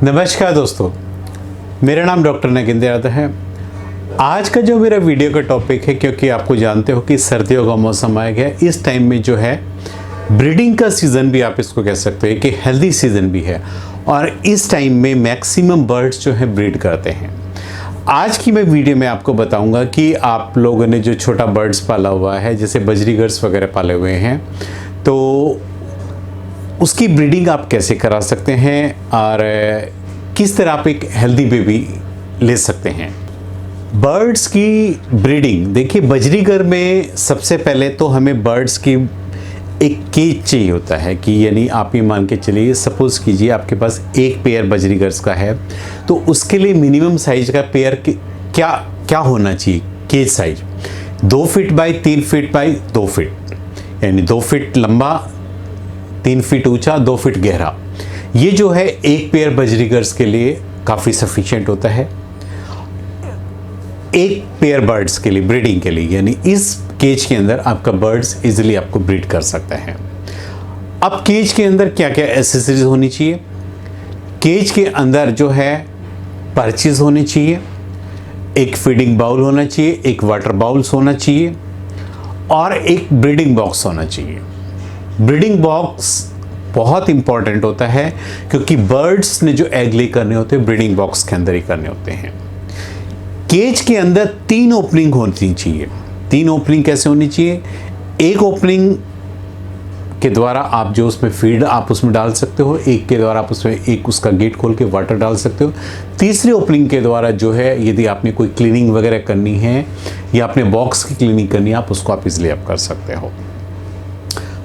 नमस्कार दोस्तों, मेरा नाम डॉक्टर नागेंद्र यादव है। आज का जो मेरा वीडियो का टॉपिक है, क्योंकि आपको जानते हो कि सर्दियों का मौसम आ गया, इस टाइम में जो है ब्रीडिंग का सीज़न भी आप इसको कह सकते हैं कि हेल्दी सीज़न भी है, और इस टाइम में मैक्सिमम बर्ड्स जो है ब्रीड करते हैं। आज की मैं वीडियो में आपको बताऊंगा कि आप लोगों ने जो छोटा बर्ड्स पाला हुआ है, जैसे बजरीगर्स वगैरह पाले हुए हैं, तो उसकी ब्रीडिंग आप कैसे करा सकते हैं और किस तरह आप एक हेल्दी बेबी ले सकते हैं। बर्ड्स की ब्रीडिंग देखिए, बजरीगर में सबसे पहले तो हमें बर्ड्स की एक केज चाहिए होता है कि यानी आप ये मान के चलिए, सपोज़ कीजिए आपके पास एक पेयर बजरीगर्स का है, तो उसके लिए मिनिमम साइज का पेयर क्या क्या होना चाहिए। Cage size 2 feet by 3 feet by 2 feet, यानी 2 फीट लंबा, 3 फीट ऊंचा, 2 फीट गहरा। ये जो है एक पेयर बजरीगर्स के लिए काफ़ी सफिशिएंट होता है एक पेयर बर्ड्स के लिए, ब्रीडिंग के लिए। यानी इस केज के अंदर आपका बर्ड्स इजीली आपको ब्रीड कर सकता है। अब केज के अंदर क्या क्या एसेसरीज होनी चाहिए। केज के अंदर जो है पर्चेज होनी चाहिए, एक फीडिंग बाउल होना चाहिए, एक वाटर बाउल्स होना चाहिए और एक ब्रीडिंग बॉक्स होना चाहिए। ब्रीडिंग बॉक्स बहुत इंपॉर्टेंट होता है, क्योंकि बर्ड्स ने जो एग ले करने होते हैं ब्रीडिंग बॉक्स के अंदर ही करने होते हैं। केज के अंदर 3 ओपनिंग होनी चाहिए। 3 ओपनिंग कैसे होनी चाहिए? एक ओपनिंग के द्वारा आप जो उसमें फीड आप उसमें डाल सकते हो, एक के द्वारा आप उसमें एक उसका गेट खोल के वाटर डाल सकते हो। तीसरी ओपनिंग के द्वारा जो है, यदि आपने कोई क्लीनिंग वगैरह करनी है या अपने बॉक्स की क्लीनिंग करनी है, आप उसको आप इजीली आप कर सकते हो।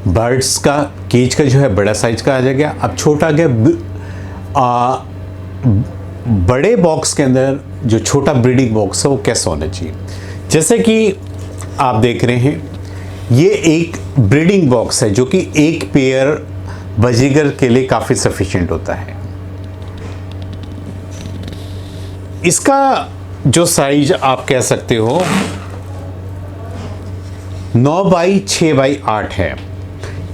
बर्ड्स का केज का जो है बड़ा साइज का आ जाएगा। अब छोटा आ गया बड़े बॉक्स के अंदर जो छोटा ब्रीडिंग बॉक्स है वो कैसा होना चाहिए। जैसे कि आप देख रहे हैं, ये एक ब्रीडिंग बॉक्स है जो कि एक पेयर बजरीगर के लिए काफ़ी सफिशिएंट होता है। इसका जो साइज आप कह सकते हो 9 बाई 6 बाई 8 है,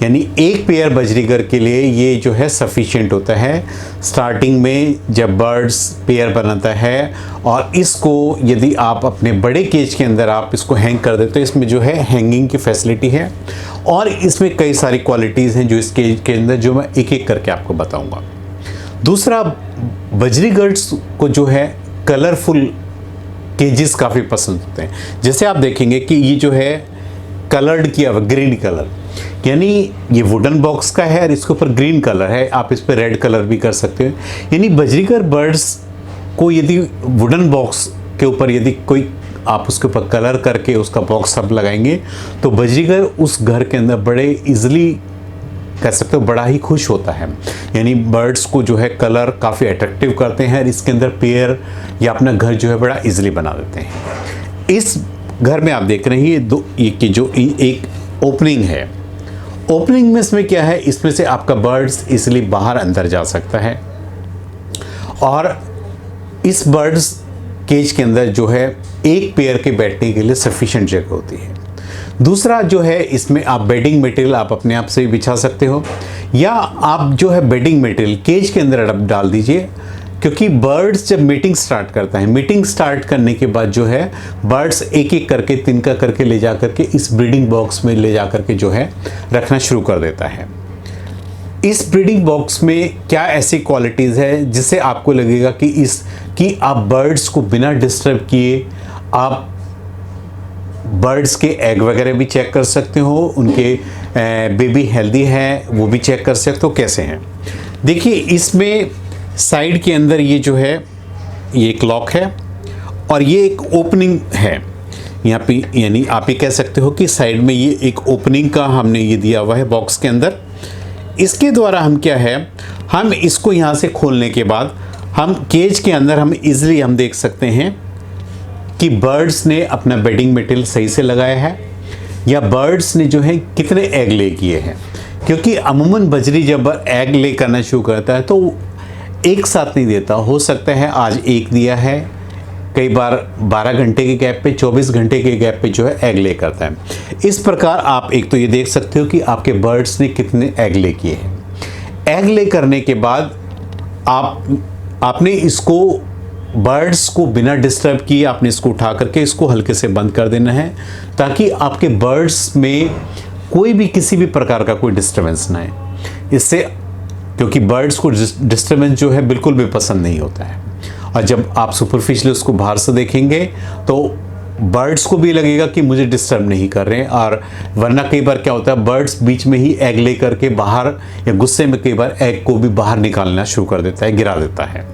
यानी एक पेयर बजरीगर के लिए ये जो है सफिशिएंट होता है। स्टार्टिंग में जब बर्ड्स पेयर बनाता है, और इसको यदि आप अपने बड़े केज के अंदर आप इसको हैंग कर देते, तो इसमें जो है हैंगिंग की फैसिलिटी है, और इसमें कई सारी क्वालिटीज़ हैं जो इस केज के अंदर, जो मैं एक एक करके आपको बताऊंगा। दूसरा, बजरीगर्स को जो है कलरफुल केजेस काफ़ी पसंद होते हैं। जैसे आप देखेंगे कि ये जो है कलर्ड किया हुआ, ग्रीन कलर, यानी ये वुडन बॉक्स का है और इसके ऊपर ग्रीन कलर है, आप इस पर रेड कलर भी कर सकते हो। यानी बजरीगर बर्ड्स को यदि वुडन बॉक्स के ऊपर यदि कोई आप उसके ऊपर कलर करके उसका बॉक्स आप लगाएंगे, तो बजरीगर उस घर के अंदर बड़े इजीली कह सकते हो बड़ा ही खुश होता है। यानी बर्ड्स को जो है कलर काफ़ी अट्रैक्टिव करते हैं और इसके अंदर पेयर या अपना घर जो है बड़ा इजीली बना देते हैं। इस घर में आप देख रहे हैं ये कि जो एक ओपनिंग है, ओपनिंग में इसमें क्या है, इसमें से आपका बर्ड्स इसलिए बाहर अंदर जा सकता है, और इस बर्ड्स केज के अंदर जो है एक पेयर के बैठने के लिए सफिशिएंट जगह होती है। दूसरा जो है, इसमें आप बेडिंग मटेरियल आप अपने आप से बिछा सकते हो, या आप जो है बेडिंग मटेरियल केज के अंदर डाल दीजिए, क्योंकि बर्ड्स जब मीटिंग स्टार्ट करता है, मीटिंग स्टार्ट करने के बाद जो है बर्ड्स एक एक करके तिनका करके ले जा करके इस ब्रीडिंग बॉक्स में ले जा करके जो है रखना शुरू कर देता है। इस ब्रीडिंग बॉक्स में क्या ऐसी क्वालिटीज़ है जिससे आपको लगेगा कि आप बर्ड्स को बिना डिस्टर्ब किए आप बर्ड्स के एग वगैरह भी चेक कर सकते हो, उनके बेबी हेल्दी है वो भी चेक कर सकते हो कैसे हैं। देखिए, इसमें साइड के अंदर ये जो है ये एक लॉक है और ये एक ओपनिंग है यहाँ पे, यानी आप ये कह सकते हो कि साइड में ये एक ओपनिंग का हमने ये दिया हुआ है बॉक्स के अंदर। इसके द्वारा हम क्या है, हम इसको यहाँ से खोलने के बाद हम केज के अंदर हम इजीली हम देख सकते हैं कि बर्ड्स ने अपना बेडिंग मटेरियल सही से लगाया है या बर्ड्स ने जो है कितने एग ले किए हैं। क्योंकि अमूमन बजरी जब एग ले करना शुरू करता है तो एक साथ नहीं देता, हो सकता है आज एक दिया है, कई बार 12 घंटे के गैप पे, 24 घंटे के गैप पे जो है एग ले करता है। इस प्रकार आप एक तो ये देख सकते हो कि आपके बर्ड्स ने कितने एग ले किए हैं। एग ले करने के बाद आप आपने इसको बर्ड्स को बिना डिस्टर्ब किए आपने इसको उठा करके इसको हल्के से बंद कर देना है, ताकि आपके बर्ड्स में कोई भी किसी भी प्रकार का कोई डिस्टर्बेंस ना आए। इससे, क्योंकि बर्ड्स को डिस्टर्बेंस जो है बिल्कुल भी पसंद नहीं होता है, और जब आप सुपरफिशियली उसको बाहर से देखेंगे तो बर्ड्स को भी लगेगा कि मुझे डिस्टर्ब नहीं कर रहे हैं। और वरना कई बार क्या होता है, बर्ड्स बीच में ही एग ले करके बाहर, या गुस्से में कई बार एग को भी बाहर निकालना शुरू कर देता है, गिरा देता है।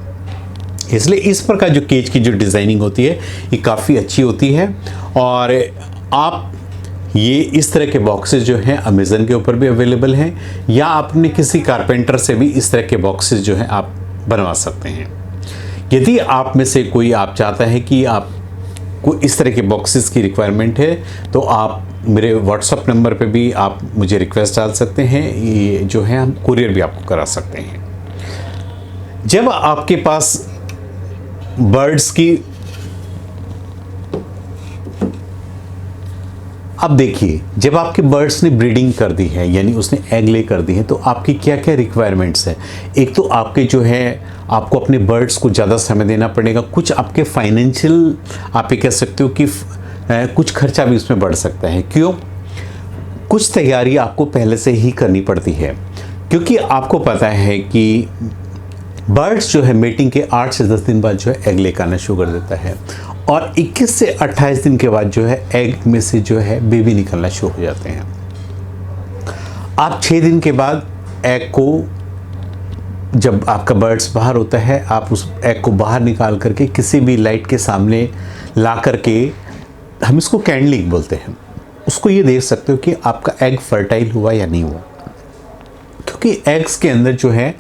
इसलिए इस प्रकार जो केज की जो डिज़ाइनिंग होती है ये काफ़ी अच्छी होती है। और आप ये इस तरह के बॉक्सेस जो हैं अमेज़न के ऊपर भी अवेलेबल हैं, या आपने किसी कारपेंटर से भी इस तरह के बॉक्सेस जो हैं आप बनवा सकते हैं। यदि आप में से कोई आप चाहता है कि आपको इस तरह के बॉक्सेस की रिक्वायरमेंट है, तो आप मेरे व्हाट्सएप नंबर पे भी आप मुझे रिक्वेस्ट डाल सकते हैं। ये जो है हम कुरियर भी आपको करा सकते हैं। जब आपके पास बर्ड्स की, अब देखिए, जब आपके बर्ड्स ने ब्रीडिंग कर दी है, यानी उसने एग ले कर दी है, तो आपकी क्या क्या रिक्वायरमेंट्स है। एक तो आपके जो है आपको अपने बर्ड्स को ज़्यादा समय देना पड़ेगा। कुछ आपके फाइनेंशियल, आप ये कह सकते हो कि कुछ खर्चा भी उसमें बढ़ सकता है। क्यों? कुछ तैयारी आपको पहले से ही करनी पड़ती है, क्योंकि आपको पता है कि बर्ड्स जो है मेटिंग के 8 से 10 दिन बाद जो है एग लेकर आना शुरू कर देता है, और 21 से 28 दिन के बाद जो है एग में से जो है बेबी निकलना शुरू हो जाते हैं। आप 6 दिन के बाद एग को, जब आपका बर्ड्स बाहर होता है, आप उस एग को बाहर निकाल करके किसी भी लाइट के सामने ला करके, हम इसको कैंडलिंग बोलते हैं, उसको ये देख सकते हो कि आपका एग फर्टाइल हुआ या नहीं हुआ। क्योंकि एग्स के अंदर जो है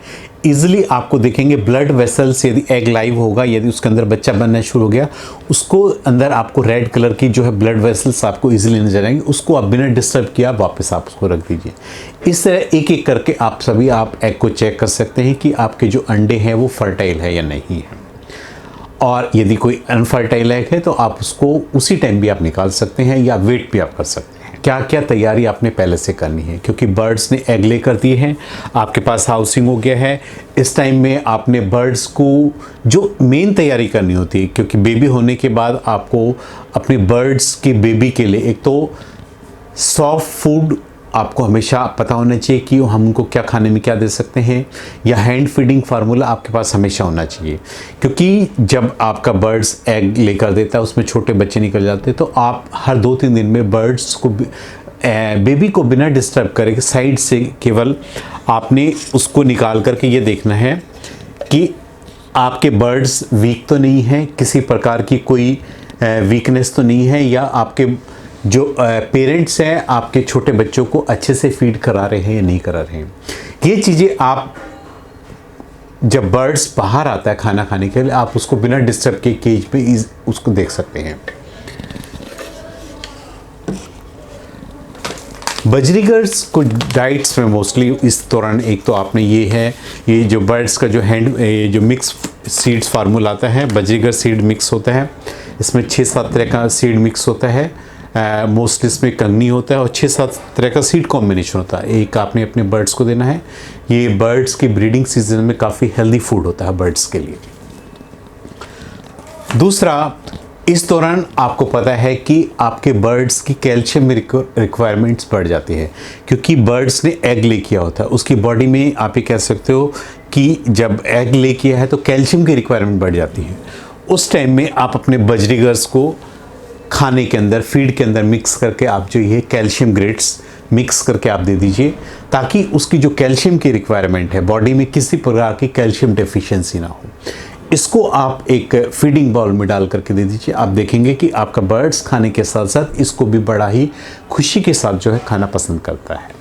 इजीली आपको देखेंगे ब्लड वेसल्स, यदि एग लाइव होगा, यदि उसके अंदर बच्चा बनना शुरू हो गया, उसको अंदर आपको रेड कलर की जो है ब्लड वेसल्स आपको इजीली नजर आएंगे। उसको आप बिना डिस्टर्ब किया वापस आप उसको रख दीजिए। इस तरह एक एक करके आप एग को चेक कर सकते हैं कि आपके जो अंडे हैं वो फर्टाइल है या नहीं है। और यदि कोई अनफर्टाइल एग है तो आप उसको उसी टाइम भी आप निकाल सकते हैं, या वेट भी आप कर सकते हैं। क्या क्या तैयारी आपने पहले से करनी है, क्योंकि बर्ड्स ने एग ले कर दिए हैं, आपके पास हाउसिंग हो गया है। इस टाइम में आपने बर्ड्स को जो मेन तैयारी करनी होती है, क्योंकि बेबी होने के बाद आपको अपने बर्ड्स के बेबी के लिए एक तो सॉफ्ट फूड आपको हमेशा पता होना चाहिए कि हम उनको क्या खाने में क्या दे सकते हैं, या हैंड फीडिंग फार्मूला आपके पास हमेशा होना चाहिए। क्योंकि जब आपका बर्ड्स एग लेकर देता है, उसमें छोटे बच्चे निकल जाते हैं, तो आप हर 2-3 दिन में बर्ड्स को, बेबी को बिना डिस्टर्ब करे साइड से केवल आपने उसको निकाल करके ये देखना है कि आपके बर्ड्स वीक तो नहीं है, किसी प्रकार की कोई वीकनेस तो नहीं है, या आपके जो पेरेंट्स हैं आपके छोटे बच्चों को अच्छे से फीड करा रहे हैं या नहीं करा रहे हैं। ये चीज़ें आप, जब बर्ड्स बाहर आता है खाना खाने के लिए, आप उसको बिना डिस्टर्ब के केज पे उसको देख सकते हैं। बजरीगर्स को डाइट्स में मोस्टली इस दौरान, एक तो आपने ये जो बर्ड्स का जो मिक्स सीड्स फार्मूला आता है, बजरीगर सीड मिक्स होता है, इसमें 6-7 तरह का सीड मिक्स होता है। मोस्टली इसमें कंगनी होता है और 6-7 तरह का सीड कॉम्बिनेशन होता है। एक आपने अपने बर्ड्स को देना है। ये बर्ड्स की ब्रीडिंग सीजन में काफ़ी हेल्दी फूड होता है बर्ड्स के लिए। दूसरा, इस दौरान आपको पता है कि आपके बर्ड्स की कैल्शियम रिक्वायरमेंट्स बढ़ जाती है, क्योंकि बर्ड्स ने एग ले किया होता है। उसकी बॉडी में आप ये कह सकते हो कि जब एग ले किया है तो कैल्शियम की रिक्वायरमेंट बढ़ जाती है। उस टाइम में आप अपने बजरीगर्स को खाने के अंदर, फीड के अंदर मिक्स करके आप जो ये कैल्शियम ग्रेड्स मिक्स करके आप दे दीजिए, ताकि उसकी जो कैल्शियम की रिक्वायरमेंट है बॉडी में किसी प्रकार की कैल्शियम डेफिशिएंसी ना हो। इसको आप एक फीडिंग बाउल में डाल करके दे दीजिए। आप देखेंगे कि आपका बर्ड्स खाने के साथ साथ इसको भी बड़ा ही खुशी के साथ जो है खाना पसंद करता है।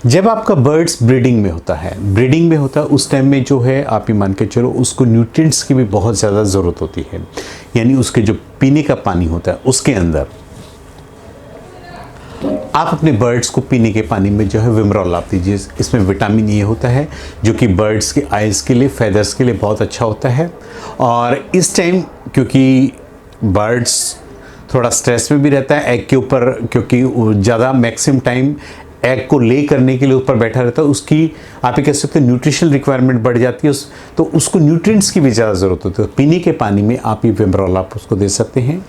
जब आपका बर्ड्स ब्रीडिंग में होता है उस टाइम में जो है आप ये मान के चलो उसको न्यूट्रिएंट्स की भी बहुत ज़्यादा ज़रूरत होती है। यानी उसके जो पीने का पानी होता है उसके अंदर आप अपने बर्ड्स को पीने के पानी में जो है विमरॉल आप दीजिए। इसमें विटामिन ए होता है जो कि बर्ड्स के आइज़ के लिए, फेदर्स के लिए बहुत अच्छा होता है। और इस टाइम क्योंकि बर्ड्स थोड़ा स्ट्रेस में भी रहता है एग के ऊपर, क्योंकि ज़्यादा मैक्सिमम टाइम एग को ले करने के लिए ऊपर बैठा रहता है, उसकी आप ये कह सकते हैं न्यूट्रिशनल रिक्वायरमेंट बढ़ जाती है, तो उसको न्यूट्रिएंट्स की भी ज़्यादा ज़रूरत होती है। तो पीने के पानी में आप ये विमरॉल आप उसको दे सकते हैं।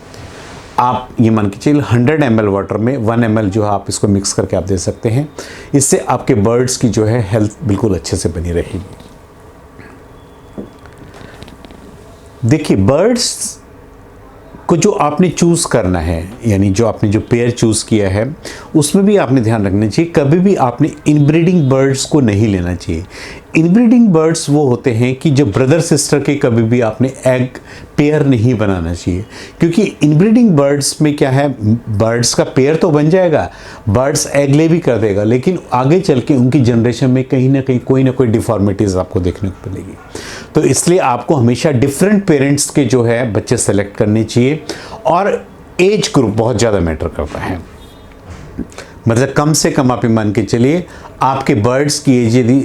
आप ये मान के चलिए 100 ml वाटर में 1 ml जो है आप इसको मिक्स करके आप दे सकते हैं। इससे आपके बर्ड्स की जो है हेल्थ बिल्कुल अच्छे से बनी रहेगी। देखिए, बर्ड्स को जो आपने चूज़ करना है, यानी जो आपने जो पेयर चूज़ किया है, उसमें भी आपने ध्यान रखना चाहिए, कभी भी आपने इनब्रीडिंग बर्ड्स को नहीं लेना चाहिए। इनब्रीडिंग बर्ड्स वो होते हैं कि जो ब्रदर सिस्टर के कभी भी आपने एग पेयर नहीं बनाना चाहिए, क्योंकि इनब्रीडिंग बर्ड्स में क्या है, बर्ड्स का पेयर तो बन जाएगा, बर्ड्स एग ले भी कर देगा, लेकिन आगे चल के उनकी जनरेशन में कहीं ना कहीं कोई ना कोई डिफॉर्मिटीज़ आपको देखने को मिलेगी। तो इसलिए आपको हमेशा डिफरेंट पेरेंट्स के जो है बच्चे सेलेक्ट करने चाहिए। और एज ग्रुप बहुत ज़्यादा मैटर करता है, मतलब कम से कम आप ये मान के चलिए आपके बर्ड्स की एज यदि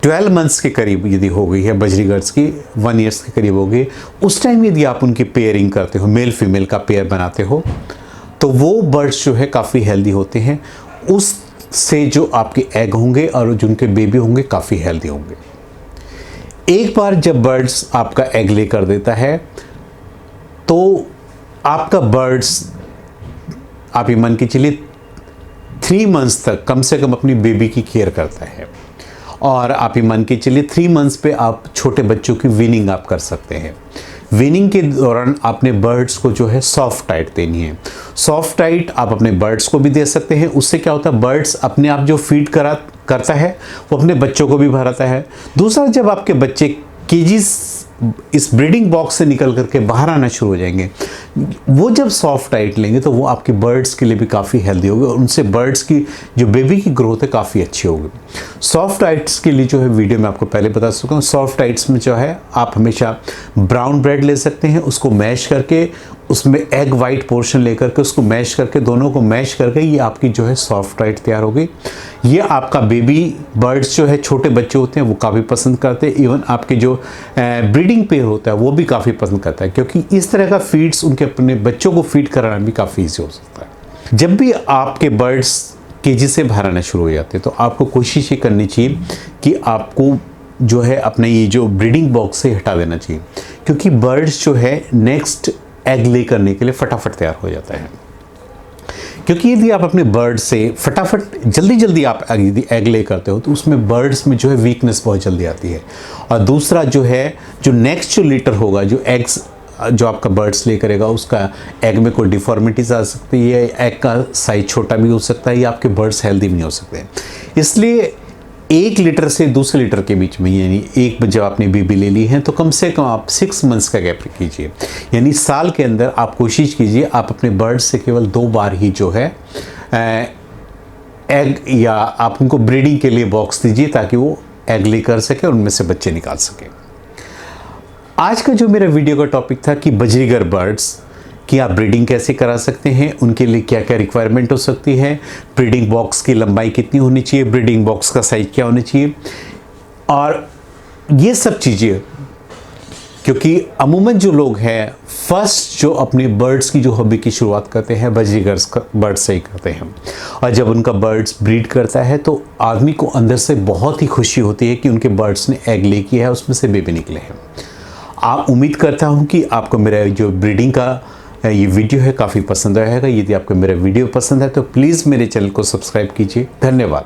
12 मंथ्स के करीब यदि हो गई है, बजरीगर्ड्स की 1 ईयर्स के करीब हो गई, उस टाइम यदि आप उनकी पेयरिंग करते हो, मेल फीमेल का पेयर बनाते हो, तो वो बर्ड्स जो है काफ़ी हेल्दी होते हैं। उससे जो आपके एग होंगे और जो उनके बेबी होंगे काफ़ी हेल्दी होंगे। एक बार जब बर्ड्स आपका एग ले कर देता है तो आपका बर्ड्स आप ये मान के चलिए 3 मंथ्स तक कम से कम अपनी बेबी की केयर करता है। और आप ये मान के चलिए 3 मंथ्स पे आप छोटे बच्चों की वीनिंग आप कर सकते हैं। वीनिंग के दौरान आपने बर्ड्स को जो है सॉफ्ट डाइट देनी है। सॉफ्ट डाइट आप अपने बर्ड्स को भी दे सकते हैं। उससे क्या होता है, बर्ड्स अपने आप जो फीड करता है वो अपने बच्चों को भी भराता है। दूसरा, जब आपके बच्चे केजीज इस ब्रीडिंग बॉक्स से निकल करके बाहर आना शुरू हो जाएंगे, वो जब सॉफ्ट डाइट लेंगे तो वो आपके बर्ड्स के लिए भी काफ़ी हेल्दी होगी और उनसे बर्ड्स की जो बेबी की ग्रोथ है काफ़ी अच्छी होगी। सॉफ्ट डाइट्स के लिए जो है वीडियो में आपको पहले बता चुका हूँ। सॉफ्ट डाइट्स में जो है आप हमेशा ब्राउन ब्रेड ले सकते हैं, उसको मैश करके उसमें एग वाइट पोर्शन लेकर के उसको मैश करके, दोनों को मैश करके ये आपकी जो है सॉफ्ट डाइट तैयार हो गई। ये आपका बेबी बर्ड्स जो है, छोटे बच्चे होते हैं वो काफ़ी पसंद करते हैं। इवन आपके जो ब्रीडिंग पेयर होता है वो भी काफ़ी पसंद करता है, क्योंकि इस तरह का फीड्स उनके अपने बच्चों को फीड कराना भी काफ़ी ईजी हो सकता है। जब भी आपके बर्ड्स केजी से बाहर आना शुरू हो जाते हैं तो आपको कोशिश ये करनी चाहिए कि आपको जो है अपने ये जो ब्रीडिंग बॉक्स से हटा देना चाहिए, क्योंकि बर्ड्स जो है नेक्स्ट एग ले करने के लिए फटाफट तैयार हो जाता है। क्योंकि यदि आप अपने बर्ड से फटाफट जल्दी आप यदि एग ले करते हो तो उसमें बर्ड्स में जो है वीकनेस बहुत जल्दी आती है। और दूसरा जो है, जो नेक्स्ट जो लीटर होगा, जो एग्स जो आपका बर्ड्स ले करेगा, उसका एग में कोई डिफॉर्मिटीज आ सकती है, एग का साइज छोटा भी हो सकता है, या आपके बर्ड्स हेल्दी भी नहीं हो सकते। इसलिए 1 लीटर से दूसरे लीटर के बीच में, यानी एक जब आपने बेबी ले ली है तो कम से कम आप 6 मंथ्स का गैप कीजिए। यानी साल के अंदर आप कोशिश कीजिए आप अपने बर्ड्स से केवल 2 बार ही जो है एग या आप उनको ब्रीडिंग के लिए बॉक्स दीजिए, ताकि वो एग ले कर सके और उनमें से बच्चे निकाल सके। आज का जो मेरा वीडियो का टॉपिक था कि बजरीगर बर्ड्स कि आप ब्रीडिंग कैसे करा सकते हैं, उनके लिए क्या क्या रिक्वायरमेंट हो सकती है, ब्रीडिंग बॉक्स की लंबाई कितनी होनी चाहिए, ब्रीडिंग बॉक्स का साइज क्या होना चाहिए, और ये सब चीज़ें, क्योंकि अमूमन जो लोग हैं फर्स्ट जो अपने बर्ड्स की जो हॉबी की शुरुआत करते हैं बजरीगर्स बर्ड्स से ही करते हैं। और जब उनका बर्ड्स ब्रीड करता है तो आदमी को अंदर से बहुत ही खुशी होती है कि उनके बर्ड्स ने एग ले किया है, उसमें से बेबी निकले हैं। आप उम्मीद करता हूँ कि आपको मेरा जो ब्रीडिंग का ये वीडियो है काफ़ी पसंद आएगा। यदि आपको मेरा वीडियो पसंद है तो प्लीज़ मेरे चैनल को सब्सक्राइब कीजिए। धन्यवाद।